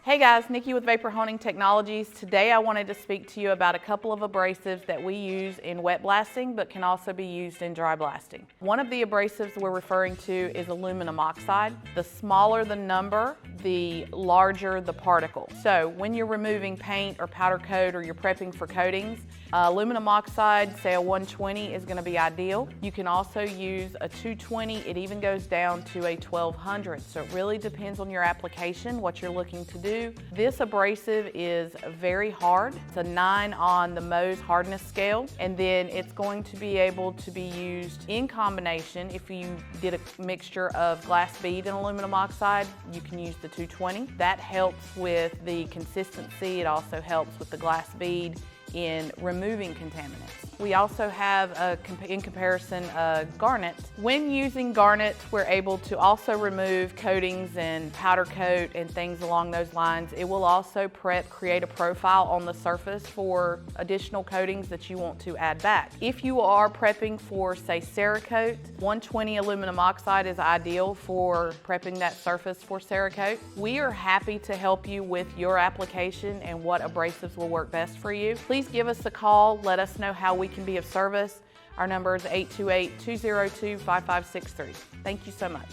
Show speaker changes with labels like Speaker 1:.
Speaker 1: Hey guys, Nikki with Vapor Honing Technologies. Today I wanted to speak to you about a couple of abrasives that we use in wet blasting but can also be used in dry blasting. One of the abrasives we're referring to is aluminum oxide. The smaller the number, the larger the particle. So when you're removing paint or powder coat or you're prepping for coatings, aluminum oxide, say a 120, is going to be ideal. You can also use a 220. It even goes down to a 1200. So it really depends on your application, what you're looking to do. This abrasive is very hard. It's a 9 on the Mohs hardness scale, and then it's going to be able to be used in combination. If you did a mixture of glass bead and aluminum oxide, you can use the 220. That helps with the consistency. It also helps with the glass bead in removing contaminants. We also have, in comparison, garnet. When using garnet, we're able to also remove coatings and powder coat and things along those lines. It will also create a profile on the surface for additional coatings that you want to add back. If you are prepping for, say, Cerakote, 120 aluminum oxide is ideal for prepping that surface for Cerakote. We are happy to help you with your application and what abrasives will work best for you. Please give us a call. Let us know how we can be of service. Our number is 828-202-5563. Thank you so much.